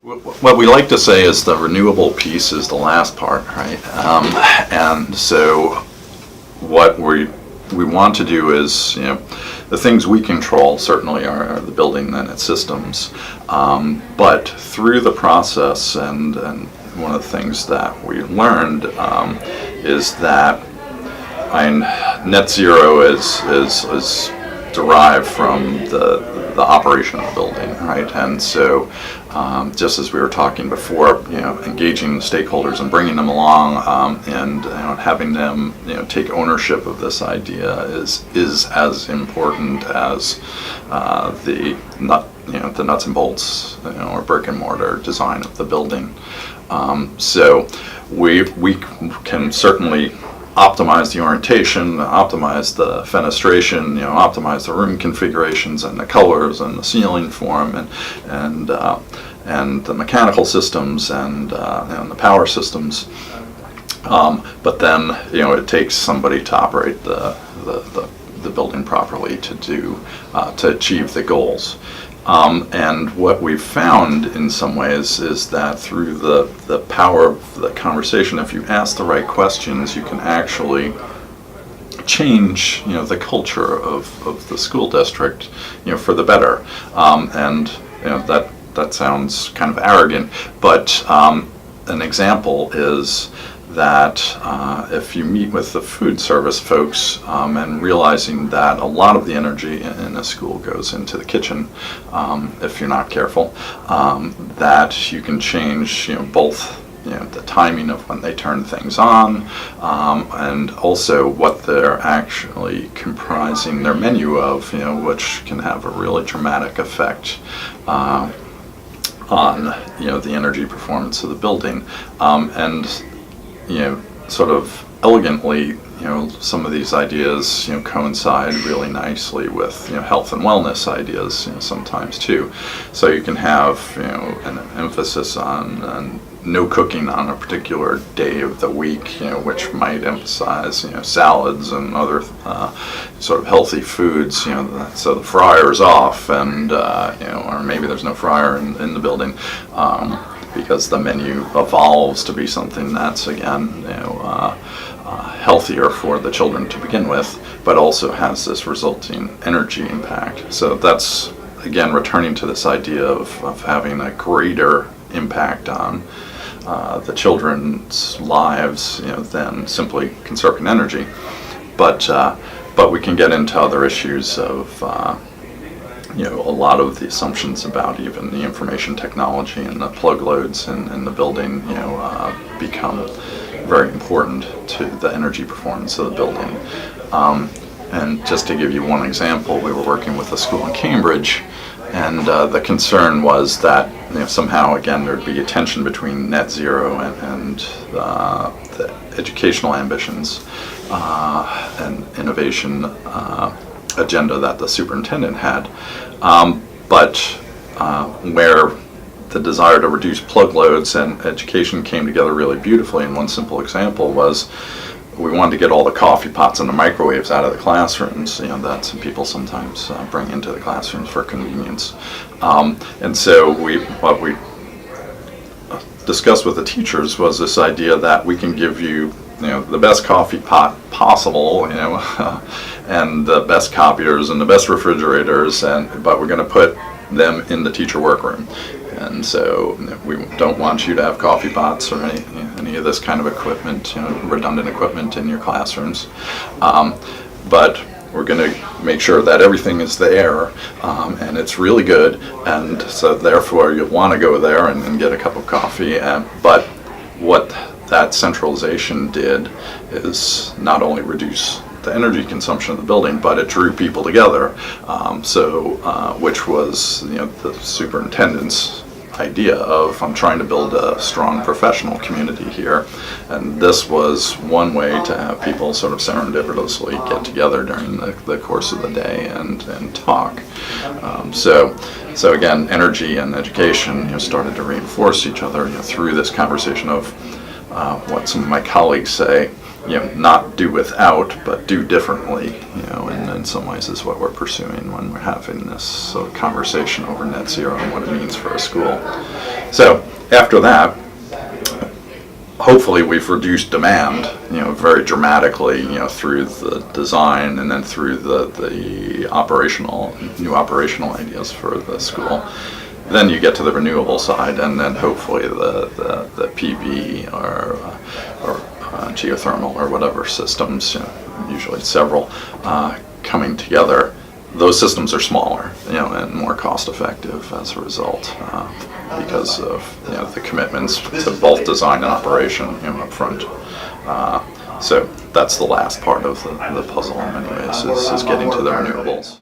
What we like to say is the renewable piece is the last part, right? And so what we want to do is, the things we control certainly are the building and its systems, but through the process, and one of the things that we learned is that net zero is derived from the operation of the building, right? And so just as we were talking before, engaging stakeholders and bringing them along, and having them take ownership of this idea is as important as the nuts and bolts, or brick and mortar design of the building. So we can certainly optimize the orientation, optimize the fenestration, optimize the room configurations and the colors and the ceiling form and the mechanical systems and the power systems. But then it takes somebody to operate the building properly to achieve the goals. And what we've found in some ways is that through the power of the conversation, if you ask the right questions, you can actually change the culture of the school district for the better. And that sounds kind of arrogant, but an example is that if you meet with the food service folks and realizing that a lot of the energy in a school goes into the kitchen, if you're not careful, that you can change both the timing of when they turn things on, and also what they're actually comprising their menu of, which can have a really dramatic effect on the energy performance of the building. And sort of elegantly, some of these ideas, coincide really nicely with, health and wellness ideas, sometimes too. So you can have, an emphasis on no cooking on a particular day of the week, which might emphasize, salads and other sort of healthy foods, so the fryer's off, and, or maybe there's no fryer in the building. Because the menu evolves to be something that's, again, healthier for the children to begin with, but also has this resulting energy impact. So that's, again, returning to this idea of having a greater impact on the children's lives, than simply conserving energy. But we can get into other issues of a lot of the assumptions about even the information technology and the plug loads in the building, become very important to the energy performance of the building. And just to give you one example, we were working with a school in Cambridge, and the concern was that somehow, again, there'd be a tension between net zero and the educational ambitions and innovation agenda that the superintendent had, but where the desire to reduce plug loads and education came together really beautifully. And one simple example was we wanted to get all the coffee pots and the microwaves out of the classrooms, that some people sometimes bring into the classrooms for convenience. And so what we discussed with the teachers was this idea that we can give you the best coffee pot possible, and the best copiers and the best refrigerators, but we're going to put them in the teacher workroom. And so we don't want you to have coffee pots or any of this kind of equipment, redundant equipment in your classrooms. But we're going to make sure that everything is there, and it's really good, and so therefore you'll want to go there and get a cup of coffee. But what that centralization did is not only reduce the energy consumption of the building, but it drew people together. Which was the superintendent's idea of, I'm trying to build a strong professional community here, and this was one way to have people sort of serendipitously get together during the course of the day and talk. So again, energy and education started to reinforce each other through this conversation of what some of my colleagues say, not do without, but do differently, and in some ways is what we're pursuing when we're having this sort of conversation over net zero and what it means for a school. So after that, hopefully we've reduced demand, very dramatically, through the design and then through the new operational ideas for the school. Then you get to the renewable side, and then hopefully the PV or geothermal or whatever systems, usually several, coming together. Those systems are smaller, and more cost effective as a result, because of the commitments to both design and operation up front. So that's the last part of the puzzle in many ways, is getting to the renewables.